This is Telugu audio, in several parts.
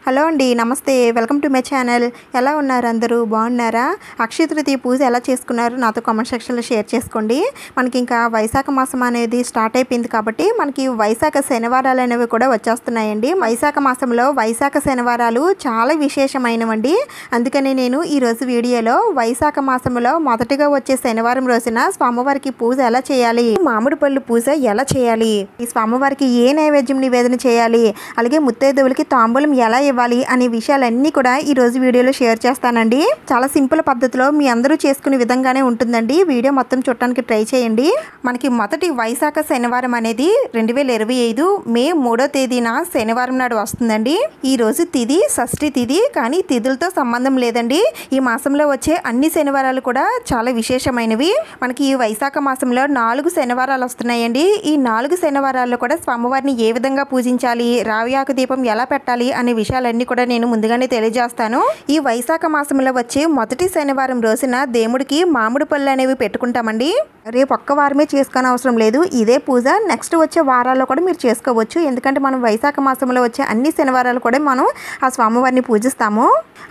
హలో అండి, నమస్తే. Welcome to my channel. ఎలా ఉన్నారు అందరూ? బాగున్నారా? అక్షయ తృతీయ పూజ ఎలా చేసుకున్నారు నాతో కామెంట్ సెక్షన్లో షేర్ చేసుకోండి. మనకి ఇంకా వైశాఖ మాసం అనేది స్టార్ట్ అయిపోయింది కాబట్టి మనకి వైశాఖ శనివారాలు అనేవి కూడా వచ్చేస్తున్నాయండి. వైశాఖ మాసంలో వైశాఖ శనివారాలు చాలా విశేషమైనవండి. అందుకని నేను ఈరోజు వీడియోలో వైశాఖ మాసంలో మొదటిగా వచ్చే శనివారం రోజున స్వామివారికి పూజ ఎలా చేయాలి, మామిడి పళ్ళు పూజ ఎలా చేయాలి, ఈ స్వామివారికి ఏ నైవేద్యం నివేదన చేయాలి, అలాగే ముత్తైదువులకి తాంబూలం ఎలా ఇవ్వాలి అనే విషయాలన్నీ కూడా ఈరోజు వీడియోలో షేర్ చేస్తానండి. చాలా సింపుల్ పద్ధతిలో మీ అందరూ చేసుకునే విధంగానే ఉంటుందండి. వీడియో మొత్తం చూడటానికి ట్రై చేయండి. మనకి మొదటి వైశాఖ శనివారం అనేది 2025 మే 3వ తేదీన శనివారం నాడు వస్తుందండి. ఈ రోజు తిథి షష్ఠి తిథి, కానీ తిథులతో సంబంధం లేదండి. ఈ మాసంలో వచ్చే అన్ని శనివారాలు కూడా చాలా విశేషమైనవి. మనకి ఈ వైశాఖ మాసంలో 4 శనివారాలు వస్తున్నాయండి. ఈ 4 శనివారాల్లో కూడా స్వామివారిని ఏ విధంగా పూజించాలి, రావియాకు దీపం ఎలా పెట్టాలి అనే విషయాలన్నీ కూడా నేను ముందుగానే తెలియజేస్తాను. ఈ వైశాఖ మాసంలో వచ్చే మొదటి శనివారం రోజున దేవుడికి మామిడి పళ్ళు అనేవి పెట్టుకుంటామండి. రేపు ఒక్క వారమే చేసుకునే అవసరం లేదు. ఇదే పూజ నెక్స్ట్ వచ్చే వారాల్లో కూడా మీరు చేసుకోవచ్చు. ఎందుకంటే మనం వైశాఖ మాసంలో వచ్చే అన్ని శనివారాలు కూడా మనం ఆ స్వామివారిని పూజిస్తాము.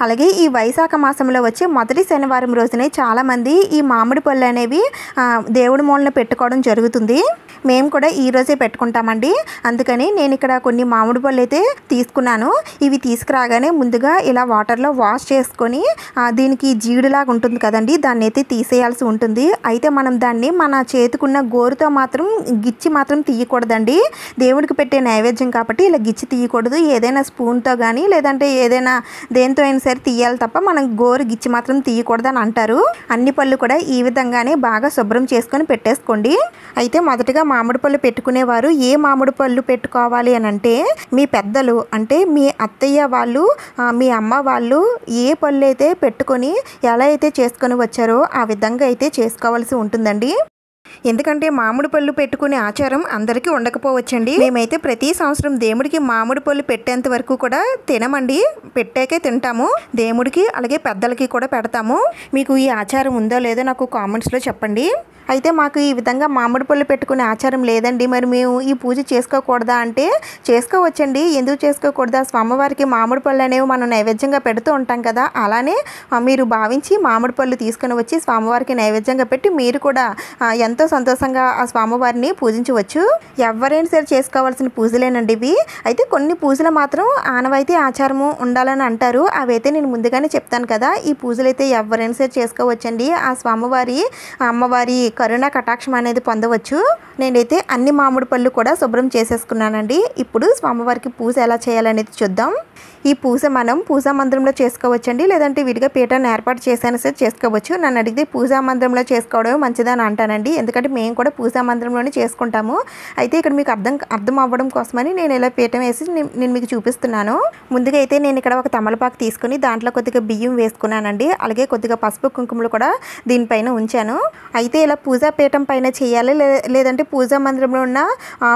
అలాగే ఈ వైశాఖ మాసంలో వచ్చే మొదటి శనివారం రోజునే చాలామంది ఈ మామిడి పళ్ళు అనేవి దేవుడి మూలన పెట్టుకోవడం జరుగుతుంది. మేము కూడా ఈ రోజే పెట్టుకుంటామండి. అందుకని నేను ఇక్కడ కొన్ని మామిడి పళ్ళు అయితే తీసుకున్నాను. ఇవి తీసుకురాగానే ముందుగా ఇలా వాటర్లో వాష్ చేసుకొని దీనికి జీడులాగా ఉంటుంది కదండి, దాన్ని అయితే తీసేయాల్సి ఉంటుంది. అయితే మనం దాన్ని మన చేతికున్న గోరుతో మాత్రం గిచ్చి మాత్రం తీయకూడదండి. దేవుడికి పెట్టే నైవేద్యం కాబట్టి ఇలా గిచ్చి తీయకూడదు. ఏదైనా స్పూన్తో కానీ లేదంటే ఏదైనా దేంతో అయినా సరే తీయాలి తప్ప మనం గోరు గిచ్చి మాత్రం తీయకూడదు అని అంటారు. అన్ని పళ్ళు కూడా ఈ విధంగానే బాగా శుభ్రం చేసుకొని పెట్టేసుకోండి. అయితే మొదటగా మామిడి పళ్ళు పెట్టుకునేవారు ఏ మామిడి పళ్ళు పెట్టుకోవాలి అని అంటే, మీ పెద్దలు అంటే మీ అత్తయ్య వాళ్ళు, మీ అమ్మ వాళ్ళు ఏ పళ్ళు అయితే పెట్టుకొని ఎలా అయితే చేసుకొని వచ్చారో ఆ విధంగా అయితే చేసుకోవాల్సి ఉంటుందండి. ఎందుకంటే మామిడి పళ్ళు పెట్టుకునే ఆచారం అందరికీ ఉండకపోవచ్చండి. మేమైతే ప్రతి సంవత్సరం దేవుడికి మామిడి పళ్ళు పెట్టేంత వరకు కూడా తినమండి. పెట్టాకే తింటాము. దేవుడికి అలాగే పెద్దలకి కూడా పెడతాము. మీకు ఈ ఆచారం ఉందో లేదో నాకు కామెంట్స్లో చెప్పండి. అయితే మాకు ఈ విధంగా మామిడి పళ్ళు పెట్టుకునే ఆచారం లేదండి. మరి మేము ఈ పూజ చేసుకోకూడదా అంటే చేసుకోవచ్చండి. ఎందుకు చేసుకోకూడదా? స్వామివారికి మామిడి పళ్ళు అనేవి మనం నైవేద్యంగా పెడుతూ ఉంటాం కదా, అలానే మీరు భావించి మామిడి పళ్ళు తీసుకొని వచ్చి స్వామివారికి నైవేద్యంగా పెట్టి మీరు కూడా ఎంతో సంతోషంగా ఆ స్వామివారిని పూజించవచ్చు. ఎవరైనా సరే చేసుకోవాల్సిన పూజలేనండి ఇవి. అయితే కొన్ని పూజలు మాత్రం ఆనవాయితీ ఆచారము ఉండాలని అంటారు. అవైతే నేను ముందుగానే చెప్తాను కదా. ఈ పూజలు అయితే ఎవరైనా సరే చేసుకోవచ్చండి. ఆ స్వామివారి అమ్మవారి కరుణ కటాక్షం అనేది పొందవచ్చు. నేనైతే అన్ని మామిడి పళ్ళు కూడా శుభ్రం చేసేసుకున్నానండి. ఇప్పుడు స్వామివారికి పూజ ఎలా చేయాలనేది చూద్దాం. ఈ పూజ మనం పూజా మందిరంలో చేసుకోవచ్చండి, లేదంటే విడిగా పీఠాన్ని ఏర్పాటు చేసైనా సరే చేసుకోవచ్చు. నన్ను అడిగితే పూజా మందిరంలో చేసుకోవడమే మంచిదని అంటానండి. ఎందుకంటే మేము కూడా పూజా మందిరంలోనే చేసుకుంటాము. అయితే ఇక్కడ మీకు అర్థం అవ్వడం కోసమని నేను ఇలా పీఠం వేసి నేను మీకు చూపిస్తున్నాను. ముందుగా అయితే నేను ఇక్కడ ఒక తమలపాకు తీసుకుని దాంట్లో కొద్దిగా బియ్యం వేసుకున్నానండి. అలాగే కొద్దిగా పసుపు కుంకుమలు కూడా దీనిపైన ఉంచాను. అయితే ఇలా పూజా పీఠం పైన చేయాలి, లేదంటే పూజా మందిరంలో ఉన్న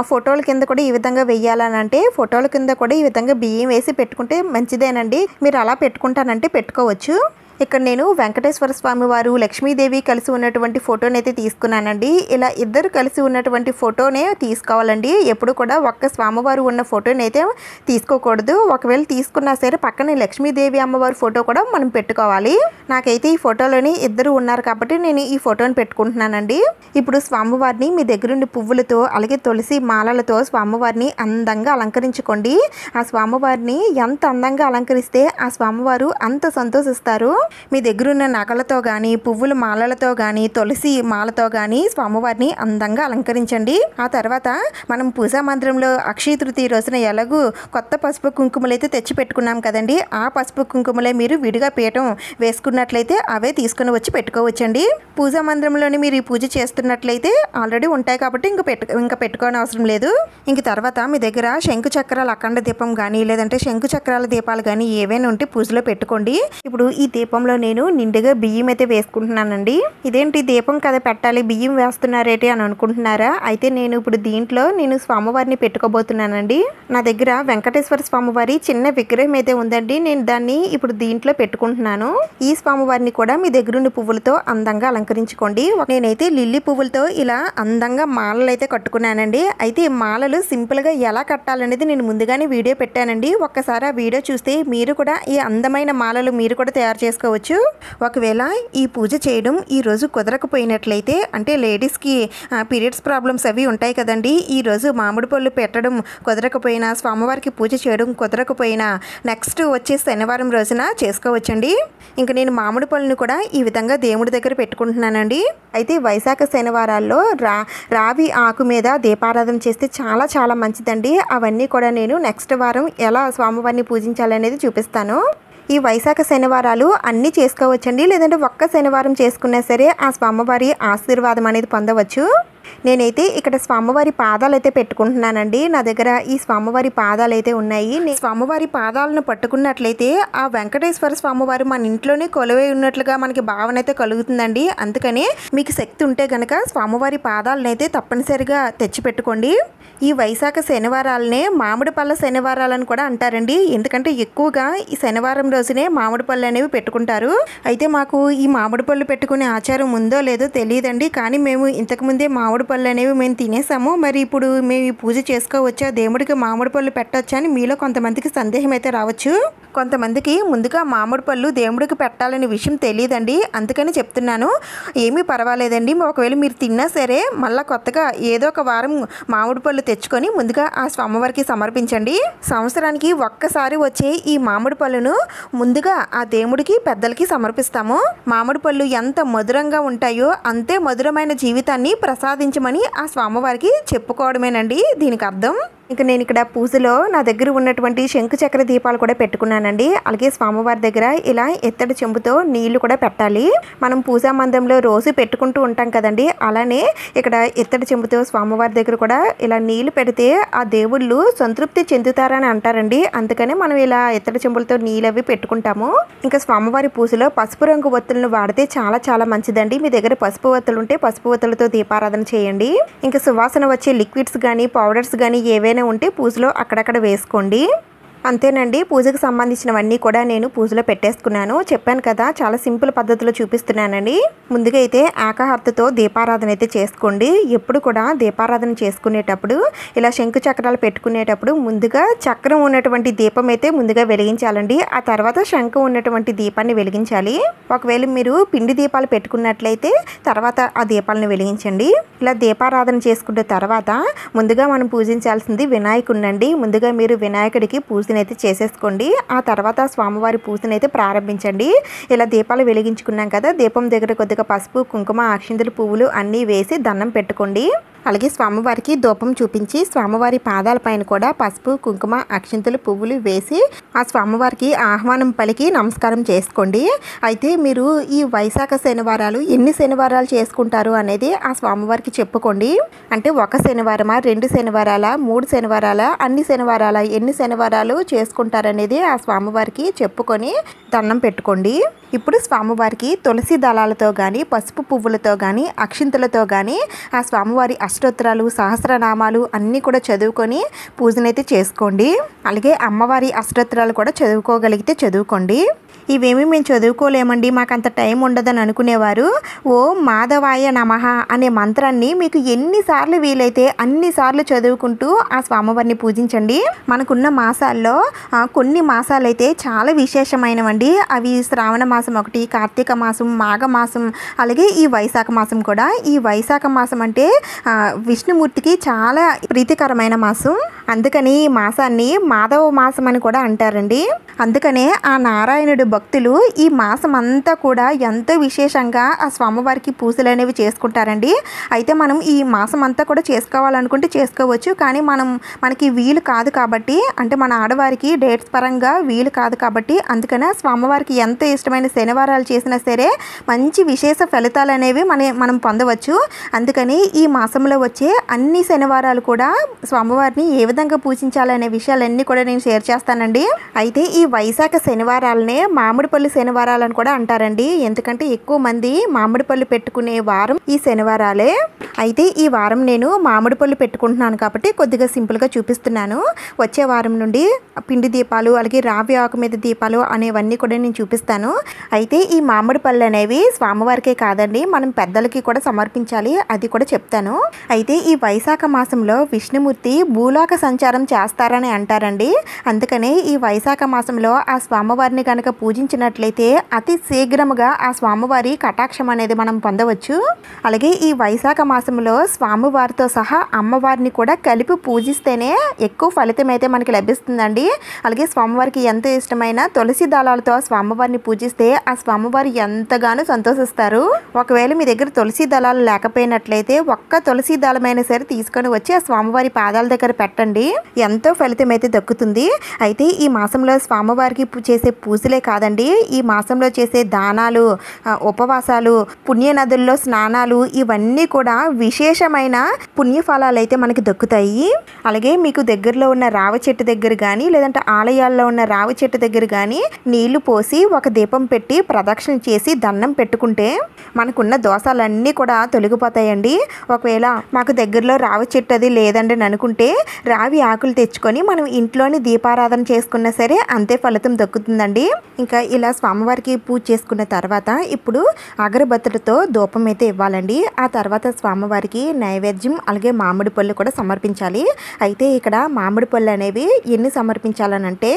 ఫోటోల కింద కూడా ఈ విధంగా వేయాలని అంటే ఫోటోల కింద కూడా ఈ విధంగా బియ్యం వేసి పెట్టుకుంటే మంచిదేనండి. మీరు అలా పెట్టుకుంటానంటే పెట్టుకోవచ్చు. ఇక్కడ నేను వెంకటేశ్వర స్వామి వారు, లక్ష్మీదేవి కలిసి ఉన్నటువంటి ఫోటోని అయితే తీసుకున్నానండి. ఇలా ఇద్దరు కలిసి ఉన్నటువంటి ఫోటోనే తీసుకోవాలండి. ఎప్పుడు కూడా ఒక్క స్వామివారు ఉన్న ఫోటోని అయితే తీసుకోకూడదు. ఒకవేళ తీసుకున్నా సరే పక్కనే లక్ష్మీదేవి అమ్మవారి ఫోటో కూడా మనం పెట్టుకోవాలి. నాకైతే ఈ ఫోటోలోని ఇద్దరు ఉన్నారు కాబట్టి నేను ఈ ఫోటోని పెట్టుకుంటున్నానండి. ఇప్పుడు స్వామివారిని మీ దగ్గరుండి పువ్వులతో అలాగే తులసి మాలలతో స్వామివారిని అందంగా అలంకరించుకోండి. ఆ స్వామివారిని ఎంత అందంగా అలంకరిస్తే ఆ స్వామివారు అంత సంతోషిస్తారు. మీ దగ్గరున్న నగలతో కానీ, పువ్వుల మాలలతో కానీ, తులసి మాలతో కానీ స్వామివారిని అందంగా అలంకరించండి. ఆ తర్వాత మనం పూజా మందిరంలో అక్షయ తృతీయ రోజున ఎలాగూ కొత్త పసుపు కుంకుమలు అయితే తెచ్చి పెట్టుకున్నాం కదండి. ఆ పసుపు కుంకుమలే మీరు విడిగా పీఠం వేసుకున్నట్లయితే అవే తీసుకుని వచ్చి పెట్టుకోవచ్చండి. పూజా మందిరంలోని మీరు ఈ పూజ చేస్తున్నట్లయితే ఆల్రెడీ ఉంటాయి కాబట్టి ఇంకా పెట్టుకోని అవసరం లేదు. ఇంక తర్వాత మీ దగ్గర శంకు చక్రాల అఖండ దీపం కానీ లేదంటే శంకు చక్రాల దీపాలు కానీ ఏవైనా ఉంటే పూజలో పెట్టుకోండి. ఇప్పుడు ఈ దీపం దీపంలో నేను నిండుగా బియ్యం అయితే వేసుకుంటున్నానండి. ఇదేంటి దీపం కదా పెట్టాలి, బియ్యం వేస్తున్నారేంటి అని అనుకుంటున్నారా? అయితే నేను ఇప్పుడు దీంట్లో స్వామివారిని పెట్టుకోబోతున్నానండి. నా దగ్గర వెంకటేశ్వర స్వామివారి చిన్న విగ్రహం అయితే ఉందండి. నేను దాన్ని ఇప్పుడు దీంట్లో పెట్టుకుంటున్నాను. ఈ స్వామివారిని కూడా మీ దగ్గరున్న పువ్వులతో అందంగా అలంకరించుకోండి. నేనైతే లిల్లీ పువ్వులతో ఇలా అందంగా మాలలు అయితే కట్టుకున్నానండి. అయితే ఈ మాలలు సింపుల్గా ఎలా కట్టాలనేది నేను ముందుగానే వీడియో పెట్టానండి. ఒక్కసారి ఆ వీడియో చూస్తే మీరు కూడా ఈ అందమైన మాలలు మీరు కూడా తయారు చేసుకోవచ్చు. ఒకవేళ ఈ పూజ చేయడం ఈరోజు కుదరకపోయినట్లయితే, అంటే లేడీస్కి పీరియడ్స్ ప్రాబ్లమ్స్ అవి ఉంటాయి కదండి, ఈరోజు మామిడి పళ్ళు పెట్టడం కుదరకపోయినా, స్వామివారికి పూజ చేయడం కుదరకపోయినా నెక్స్ట్ వచ్చే శనివారం రోజున చేసుకోవచ్చండి. ఇంకా నేను మామిడి పళ్ళని కూడా ఈ విధంగా దేవుడి దగ్గర పెట్టుకుంటున్నానండి. అయితే వైశాఖ శనివారాల్లో రావి ఆకు మీద దీపారాధన చేస్తే చాలా చాలా మంచిదండి. అవన్నీ కూడా నేను నెక్స్ట్ వారం ఎలా స్వామివారిని పూజించాలనేది చూపిస్తాను. ఈ వైశాఖ శనివారాలు అన్నీ చేసుకోవచ్చండి. లేదంటే ఒక్క శనివారం చేసుకున్నా సరే ఆ స్వామివారి ఆశీర్వాదం అనేది పొందవచ్చు. నేనైతే ఇక్కడ స్వామివారి పాదాలు అయితే పెట్టుకుంటున్నానండి. నా దగ్గర ఈ స్వామివారి పాదాలు అయితే ఉన్నాయి. స్వామివారి పాదాలను పట్టుకున్నట్లయితే ఆ వెంకటేశ్వర స్వామివారు మన ఇంట్లోనే కొలువై ఉన్నట్లుగా మనకి భావన అయితే కలుగుతుందండి. అందుకని మీకు శక్తి ఉంటే గనక స్వామివారి పాదాలను అయితే తప్పనిసరిగా తెచ్చిపెట్టుకోండి. ఈ వైశాఖ శనివారాలనే మామిడి పళ్ళ శనివారాలను కూడా అంటారండి. ఎందుకంటే ఎక్కువగా ఈ శనివారం రోజునే మామిడి పళ్ళు అనేవి పెట్టుకుంటారు. అయితే మాకు ఈ మామిడి పళ్ళు పెట్టుకునే ఆచారం ఉందో లేదో తెలియదండి. కానీ మేము ఇంతకుముందే మామిడి పళ్ళు అనేవి మేము తినేసాము. మరి ఇప్పుడు మేము ఈ పూజ చేసుకోవచ్చా, దేవుడికి మామిడి పళ్ళు పెట్టచ్చా అని మీలో కొంతమందికి సందేహం అయితే రావచ్చు. కొంతమందికి ముందుగా మామిడి పళ్ళు దేవుడికి పెట్టాలనే విషయం తెలియదండి. అందుకని చెప్తున్నాను, ఏమీ పర్వాలేదండి. ఒకవేళ మీరు తిన్నా సరే మళ్ళీ కొత్తగా ఏదో ఒక వారం మామిడి పళ్ళు తెచ్చుకొని ముందుగా ఆ స్వామివారికి సమర్పించండి. సంవత్సరానికి ఒక్కసారి వచ్చే ఈ మామిడి పళ్ళను ముందుగా ఆ దేవుడికి పెద్దలకి సమర్పిస్తాము. మామిడి పళ్ళు ఎంత మధురంగా ఉంటాయో అంతే మధురమైన జీవితాన్ని ప్రసాదించమని ఆ స్వామివారికి చెప్పుకోవడమేనండి దీనికి అర్థం. ఇంకా నేను ఇక్కడ పూజలో నా దగ్గర ఉన్నటువంటి శంకు చక్ర దీపాలు కూడా పెట్టుకున్నానండి. అలాగే స్వామివారి దగ్గర ఇలా ఎత్తడి చెంబుతో నీళ్లు కూడా పెట్టాలి. మనం పూజా మందిరంలో రోజు పెట్టుకుంటూ ఉంటాం కదండి, అలానే ఇక్కడ ఎత్తడి చెంబుతో స్వామివారి దగ్గర కూడా ఇలా నీళ్లు పెడితే ఆ దేవుళ్ళు సంతృప్తి చెందుతారని అంటారండి. అందుకనే మనం ఇలా ఎత్తడి చెంబులతో నీళ్ళు అవి పెట్టుకుంటాము. ఇంకా స్వామివారి పూజలో పసుపు రంగు ఒత్తులను వాడితే చాలా చాలా మంచిదండి. మీ దగ్గర పసుపు ఒత్తులు ఉంటే పసుపు ఒత్తులతో దీపారాధన చేయండి. ఇంకా సువాసన వచ్చే లిక్విడ్స్ కానీ పౌడర్స్ కానీ ఏవైనా ఉంటే పూజలో అక్కడక్కడ వేసుకోండి. అంతేనండి, పూజకు సంబంధించినవన్నీ కూడా నేను పూజలో పెట్టేసుకున్నాను. చెప్పాను కదా, చాలా సింపుల్ పద్ధతిలో చూపిస్తున్నానండి. ముందుగా అయితే ఏకాహారతితో దీపారాధన అయితే చేసుకోండి. ఎప్పుడు కూడా దీపారాధన చేసుకునేటప్పుడు ఇలా శంకు చక్రాలు పెట్టుకునేటప్పుడు ముందుగా చక్రం ఉన్నటువంటి దీపం అయితే ముందుగా వెలిగించాలండి. ఆ తర్వాత శంఖం ఉన్నటువంటి దీపాన్ని వెలిగించాలి. ఒకవేళ మీరు పిండి దీపాలు పెట్టుకున్నట్లయితే తర్వాత ఆ దీపాలను వెలిగించండి. ఇలా దీపారాధన చేసుకున్న తర్వాత ముందుగా మనం పూజించాల్సింది వినాయకుడినండి. ముందుగా మీరు వినాయకుడికి పూజ అయితే చేసేసుకోండి. ఆ తర్వాత స్వామివారి పూజను అయితే ప్రారంభించండి. ఇలా దీపాలు వెలిగించుకున్నాం కదా, దీపం దగ్గర కొద్దిగా పసుపు కుంకుమ అక్షింతలు పువ్వులు అన్నీ వేసి దండం పెట్టుకోండి. అలాగే స్వామివారికి ధూపం చూపించి స్వామివారి పాదాల పైన కూడా పసుపు కుంకుమ అక్షింతలు పువ్వులు వేసి ఆ స్వామివారికి ఆహ్వానం పలికి నమస్కారం చేసుకోండి. అయితే మీరు ఈ వైశాఖ శనివారాలు ఎన్ని శనివారాలు చేసుకుంటారు అనేది ఆ స్వామివారికి చెప్పుకోండి. అంటే ఒక శనివారమా, 2 శనివారాల, 3 శనివారాల, అన్ని శనివారాల, ఎన్ని శనివారాలు చేసుకుంటారనేది ఆ స్వామివారికి చెప్పుకొని దండం పెట్టుకోండి. ఇప్పుడు స్వామివారికి తులసి దళాలతో కానీ పసుపు పువ్వులతో కానీ అక్షింతలతో కానీ ఆ స్వామివారి అష్టోత్తరాలు సహస్రనామాలు అన్నీ కూడా చదువుకొని పూజనైతే చేసుకోండి. అలాగే అమ్మవారి అష్టోత్తరాలు కూడా చదువుకోగలిగితే చదువుకోండి. ఇవేమీ మేము చదువుకోలేమండి, మాకు అంత టైం ఉండదని అనుకునేవారు ఓం మాధవాయ నమః అనే మంత్రాన్ని మీకు ఎన్నిసార్లు వీలైతే అన్నిసార్లు చదువుకుంటూ ఆ స్వామివారిని పూజించండి. మనకున్న మాసాల్లో కొన్ని మాసాలు అయితే చాలా విశేషమైనవండి. అవి శ్రావణ మాసం ఒకటి, కార్తీక మాసం, మాఘ మాసం, అలాగే ఈ వైశాఖ మాసం కూడా. ఈ వైశాఖ మాసం అంటే విష్ణుమూర్తికి చాలా ప్రీతికరమైన మాసం. అందుకని ఈ మాసాన్ని మాధవ మాసం అని కూడా అంటారండి. అందుకనే ఆ నారాయణుడు భక్తులు ఈ మాసం అంతా కూడా ఎంతో విశేషంగా ఆ స్వామివారికి పూజలు అనేవి చేసుకుంటారండి. అయితే మనం ఈ మాసం అంతా కూడా చేసుకోవాలనుకుంటే చేసుకోవచ్చు. కానీ మనకి వీలు కాదు కాబట్టి, అంటే మన ఆడవారికి డేట్స్ పరంగా వీలు కాదు కాబట్టి, అందుకనే స్వామివారికి ఎంతో ఇష్టమైన శనివారాలు చేసినా సరే మంచి విశేష ఫలితాలు అనేవి మనం పొందవచ్చు. అందుకని ఈ మాసంలో వచ్చే అన్ని శనివారాలు కూడా స్వామివారిని ఏ విధంగా విధంగా పూజించాలనే విషయాలన్నీ కూడా నేను షేర్ చేస్తానండి. అయితే ఈ వైశాఖ శనివారాలనే మామిడిపళ్ళు శనివారాలని కూడా అంటారండి. ఎందుకంటే ఎక్కువ మంది మామిడిపళ్ళు పెట్టుకునే వారం ఈ శనివారాలే. అయితే ఈ వారం నేను మామిడి పళ్ళు పెట్టుకుంటున్నాను కాబట్టి కొద్దిగా సింపుల్గా చూపిస్తున్నాను. వచ్చే వారం నుండి పిండి దీపాలు అలాగే రావి ఆకు మీద దీపాలు అనేవన్నీ కూడా నేను చూపిస్తాను. అయితే ఈ మామిడి పళ్ళు అనేవి స్వామివారికే కాదండి, మనం పెద్దలకి కూడా సమర్పించాలి, అది కూడా చెప్తాను. అయితే ఈ వైశాఖ మాసంలో విష్ణుమూర్తి భూలోక సంచారం చేస్తారని అంటారండి. అందుకనే ఈ వైశాఖ మాసంలో ఆ స్వామివారిని కనుక పూజించినట్లయితే అతి శీఘ్రముగా ఆ స్వామివారి కటాక్షం అనేది మనం పొందవచ్చు. అలాగే ఈ వైశాఖ మాసంలో స్వామివారితో సహా అమ్మవారిని కూడా కలిపి పూజిస్తేనే ఎక్కువ ఫలితం అయితే మనకి లభిస్తుందండి. అలాగే స్వామివారికి ఎంతో ఇష్టమైన తులసి దళాలతో స్వామివారిని పూజిస్తే ఆ స్వామివారు ఎంతగానో సంతోషిస్తారు. ఒకవేళ మీ దగ్గర తులసి దళాలు లేకపోయినట్లయితే ఒక్క తులసి దళమైనా సరే తీసుకొని వచ్చి ఆ స్వామివారి పాదాల దగ్గర పెట్టండి, ఎంతో ఫలితం అయితే దక్కుతుంది. అయితే ఈ మాసంలో స్వామివారికి చేసే పూజలే కాదండి, ఈ మాసంలో చేసే దానాలు, ఉపవాసాలు, పుణ్యనదుల్లో స్నానాలు ఇవన్నీ కూడా విశేషమైన పుణ్యఫలాలు అయితే మనకి దక్కుతాయి. అలాగే మీకు దగ్గరలో ఉన్న రావి చెట్టు దగ్గర కానీ లేదంటే ఆలయాల్లో ఉన్న రావి చెట్టు దగ్గర కానీ నీళ్లు పోసి ఒక దీపం పెట్టి ప్రదక్షిణ చేసి దండం పెట్టుకుంటే మనకున్న దోషాలన్నీ కూడా తొలగిపోతాయండి. ఒకవేళ మాకు దగ్గరలో రావి చెట్టు అది లేదండి అని అనుకుంటే రావి ఆకులు తెచ్చుకొని మనం ఇంట్లోని దీపారాధన చేసుకున్నా సరే అంతే ఫలితం దక్కుతుందండి. ఇంకా ఇలా స్వామివారికి పూజ చేసుకున్న తర్వాత ఇప్పుడు అగరబత్తులతో ధూపం అయితే ఇవ్వాలండి. ఆ తర్వాత స్వామివారికి నైవేద్యం అలాగే మామిడి పళ్ళు కూడా సమర్పించాలి. అయితే ఇక్కడ మామిడి పళ్ళు అనేవి ఎన్ని సమర్పించాలనంటే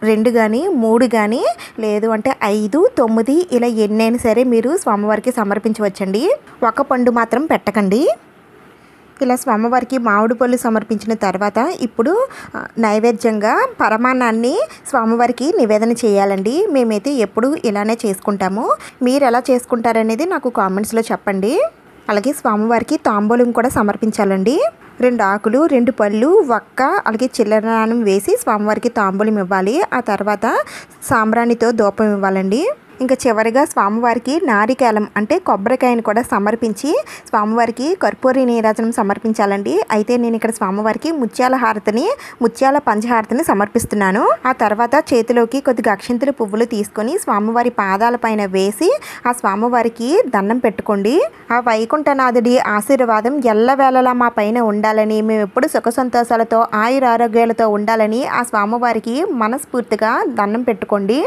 2 కానీ 3 కానీ లేదు అంటే 5, 9 ఇలా ఎన్నైనా సరే మీరు స్వామివారికి సమర్పించవచ్చండి. ఒక పండు మాత్రం పెట్టకండి. ఇలా స్వామివారికి మామిడి పళ్ళు సమర్పించిన తర్వాత ఇప్పుడు నైవేద్యంగా పరమాన్నాన్ని స్వామివారికి నివేదన చేయాలండి. మేమైతే ఎప్పుడు ఇలానే చేసుకుంటాము. మీరు ఎలా చేసుకుంటారనేది నాకు కామెంట్స్లో చెప్పండి. అలాగే స్వామివారికి తాంబూలం కూడా సమర్పించాలండి. 2 ఆకులు 2 పళ్ళు వక్క అలాగే చిల్లర నాణం వేసి స్వామివారికి తాంబూలం ఇవ్వాలి. ఆ తర్వాత సాంబ్రాణితో ధూపం ఇవ్వాలండి. ఇంకా చివరిగా స్వామివారికి నారికేలం అంటే కొబ్బరికాయను కూడా సమర్పించి స్వామివారికి కర్పూర నీరాజనం సమర్పించాలండి. అయితే నేను ఇక్కడ స్వామివారికి ముత్యాల హారతిని, ముత్యాల పంచహారతిని సమర్పిస్తున్నాను. ఆ తర్వాత చేతిలోకి కొద్దిగా అక్షింతలు పువ్వులు తీసుకొని స్వామివారి పాదాల పైన వేసి ఆ స్వామివారికి దండం పెట్టుకోండి. ఆ వైకుంఠనాథుడి ఆశీర్వాదం ఎల్లవేళలా మా పైన ఉండాలని, మేము ఎప్పుడు సుఖ సంతోషాలతో ఆయురారోగ్యాలతో ఉండాలని ఆ స్వామివారికి మనస్ఫూర్తిగా దండం పెట్టుకోండి.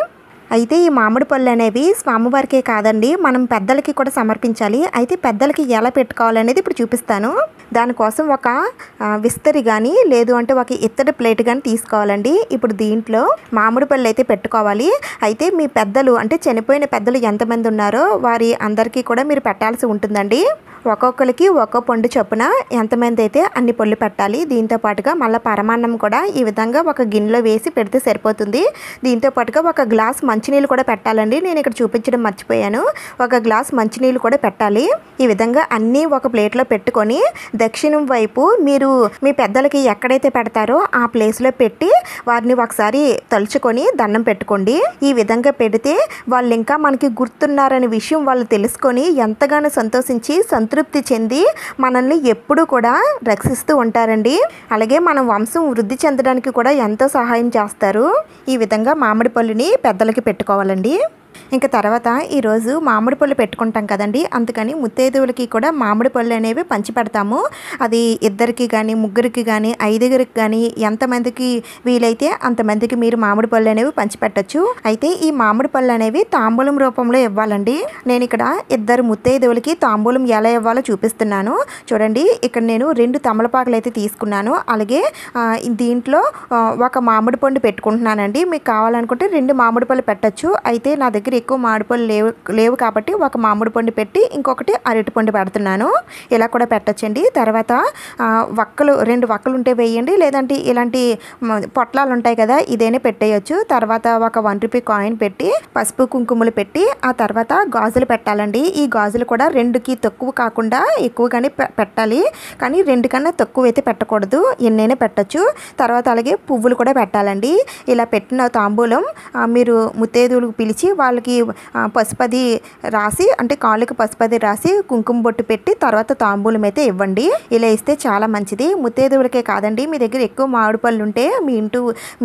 అయితే ఈ మామిడి పళ్ళు అనేవి స్వామివారికే కాదండి, మనం పెద్దలకి కూడా సమర్పించాలి. అయితే పెద్దలకి ఎలా పెట్టుకోవాలనేది ఇప్పుడు చూపిస్తాను. దానికోసం ఒక విస్తరి కానీ లేదు అంటే ఒక ఇత్తడి ప్లేట్ కానీ తీసుకోవాలండి. ఇప్పుడు దీంట్లో మామిడి పళ్ళు అయితే పెట్టుకోవాలి. అయితే మీ పెద్దలు అంటే చనిపోయిన పెద్దలు ఎంతమంది ఉన్నారో వారి అందరికీ కూడా మీరు పెట్టాల్సి ఉంటుందండి. ఒక్కొక్కరికి ఒక్కో పండు చొప్పున ఎంతమంది అయితే అన్ని పళ్ళు పెట్టాలి. దీంతో పాటుగా మళ్ళీ పరమాన్నం కూడా ఈ విధంగా ఒక గిన్నెలో వేసి పెడితే సరిపోతుంది. దీంతో పాటుగా ఒక గ్లాస్ మంచినీళ్ళు కూడా పెట్టాలండి. నేను ఇక్కడ చూపించడం మర్చిపోయాను. ఒక గ్లాస్ మంచినీళ్ళు కూడా పెట్టాలి. ఈ విధంగా అన్నీ ఒక ప్లేట్లో పెట్టుకొని దక్షిణం వైపు మీరు మీ పెద్దలకి ఎక్కడైతే పెడతారో ఆ ప్లేస్లో పెట్టి వారిని ఒకసారి తలుచుకొని దండం పెట్టుకోండి. ఈ విధంగా పెడితే వాళ్ళు ఇంకా మనకి గుర్తున్నారనే విషయం వాళ్ళు తెలుసుకొని ఎంతగానో సంతోషించి సంతృప్తి చెంది మనల్ని ఎప్పుడూ కూడా రక్షిస్తూ ఉంటారండి. అలాగే మన వంశం వృద్ధి చెందడానికి కూడా ఎంతో సహాయం చేస్తారు. ఈ విధంగా మామిడి పళ్ళుని పెద్దలకి పెట్టుకోవాలండి. ఇంకా తర్వాత ఈరోజు మామిడి పళ్ళు పెట్టుకుంటాం కదండి, అందుకని ముత్తైదువులకి కూడా మామిడి పళ్ళు అనేవి పంచి పెడతాము. అది 2కి కానీ 3కి కానీ 5కి కానీ ఎంతమందికి వీలైతే అంతమందికి మీరు మామిడి పళ్ళు అనేవి పంచిపెట్టచ్చు. అయితే ఈ మామిడి పళ్ళు అనేవి తాంబూలం రూపంలో ఇవ్వాలండి. నేను ఇక్కడ 2 ముత్తైదువులకి తాంబూలం ఎలా ఇవ్వాలో చూపిస్తున్నాను చూడండి. ఇక్కడ నేను 2 తమలపాకులు అయితే తీసుకున్నాను. అలాగే దీంట్లో ఒక మామిడి పండు పెట్టుకుంటున్నానండి. మీకు కావాలనుకుంటే 2 మామిడి పళ్ళు పెట్టచ్చు. అయితే నా దగ్గర ఎక్కువ మామిడిపళ్ళు లేవు కాబట్టి ఒక మామిడి పండు పెట్టి ఇంకొకటి అరటిపండు పెడుతున్నాను. ఇలా కూడా పెట్టచ్చండి. తర్వాత వక్కలు 2 వక్కలు ఉంటే వేయండి, లేదంటే ఇలాంటి పొట్లాలు ఉంటాయి కదా ఇదేనే పెట్టేయచ్చు. తర్వాత ఒక 1 రూపీ కాయిన్ పెట్టి పసుపు కుంకుమలు పెట్టి ఆ తర్వాత గాజులు పెట్టాలండి. ఈ గాజులు కూడా 2కి తక్కువ కాకుండా ఎక్కువగానే పెట్టాలి, కానీ 2 కన్నా తక్కువ అయితే పెట్టకూడదు, ఎన్నైనా పెట్టచ్చు. తర్వాత అలాగే పువ్వులు కూడా పెట్టాలండి. ఇలా పెట్టిన తాంబూలం మీరు ముత్తైదువులకు పిలిచి వాళ్ళకి కాళ్ళకి పసుపది రాసి, అంటే కాళ్ళకి పసుపది రాసి కుంకుమ బొట్టు పెట్టి తర్వాత తాంబూలం అయితే ఇవ్వండి. ఇలా ఇస్తే చాలా మంచిది. ముత్తైదువులకే కాదండి, మీ దగ్గర ఎక్కువ మామిడి పళ్ళు ఉంటే మీ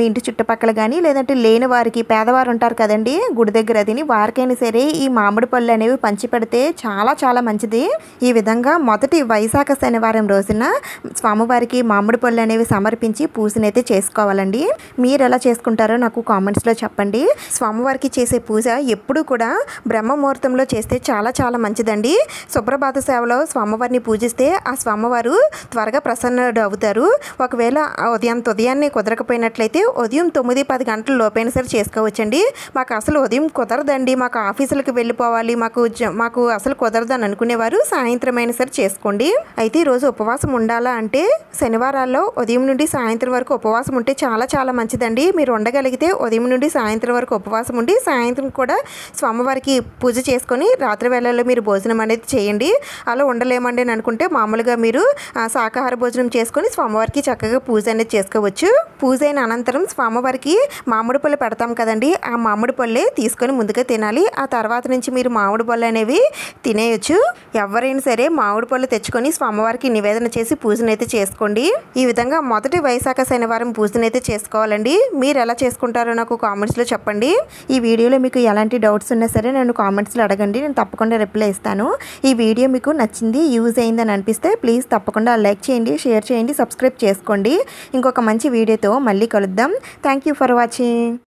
ఇంటి చుట్టుపక్కల కానీ, లేదంటే లేని వారికి, పేదవారు ఉంటారు కదండి గుడి దగ్గర, అదిని వారికైనా సరే ఈ మామిడి పళ్ళు అనేవి పంచి పెడితే చాలా చాలా మంచిది. ఈ విధంగా మొదటి వైశాఖ శనివారం రోజున స్వామివారికి మామిడి పళ్ళు అనేవి సమర్పించి పూజనైతే చేసుకోవాలండి. మీరు ఎలా చేసుకుంటారో నాకు కామెంట్స్లో చెప్పండి. స్వామివారికి చేసే పూజ ఎప్పుడు కూడా బ్రహ్మ ముహూర్తంలో చేస్తే చాలా చాలా మంచిదండి. సుప్రభాత సేవలో స్వామివారిని పూజిస్తే ఆ స్వామివారు త్వరగా ప్రసన్నుడు అవుతారు. ఒకవేళ ఉదయాన్నే కుదరకపోయినట్లయితే ఉదయం 9-10 గంటల లోపైన సరే చేసుకోవచ్చండి. మాకు అసలు ఉదయం కుదరదండి, మాకు ఆఫీసులకు వెళ్ళిపోవాలి, మాకు అసలు కుదరదని అనుకునేవారు సాయంత్రం అయినా సరే చేసుకోండి. అయితే ఈరోజు ఉపవాసం ఉండాలా అంటే శనివారాల్లో ఉదయం నుండి సాయంత్రం వరకు ఉపవాసం ఉంటే చాలా చాలా మంచిదండి. మీరు ఉండగలిగితే ఉదయం నుండి సాయంత్రం వరకు ఉపవాసం ఉండి సాయంత్రం కూడా స్వామివారికి పూజ చేసుకొని రాత్రి వేళల్లో మీరు భోజనం అనేది చేయండి. అలా ఉండలేమండి అని అనుకుంటే మామూలుగా మీరు శాకాహార భోజనం చేసుకొని స్వామివారికి చక్కగా పూజ అనేది చేసుకోవచ్చు. పూజ అయిన అనంతరం స్వామివారికి మామిడి పళ్ళు పెడతాం కదండి, ఆ మామిడి పళ్ళే తీసుకొని ముందుగా తినాలి. ఆ తర్వాత నుంచి మీరు మామిడి పళ్ళు అనేవి తినేయచ్చు. ఎవరైనా సరే మామిడి పళ్ళు తెచ్చుకొని స్వామివారికి నివేదన చేసి పూజనైతే చేసుకోండి. ఈ విధంగా మొదటి వైశాఖ శనివారం పూజనైతే చేసుకోవాలండి. మీరు ఎలా చేసుకుంటారో నాకు కామెంట్స్లో చెప్పండి. ఈ వీడియోలో మీకు ఎలాంటి డౌట్స్ ఉన్నా సరే నన్ను కామెంట్స్లో అడగండి, నేను తప్పకుండా రిప్లై ఇస్తాను. ఈ వీడియో మీకు నచ్చింది, యూజ్ అయిందని అనిపిస్తే ప్లీజ్ తప్పకుండా లైక్ చేయండి, షేర్ చేయండి, సబ్స్క్రైబ్ చేసుకోండి. ఇంకొక మంచి వీడియోతో మళ్ళీ కలుద్దాం. Thank you for watching.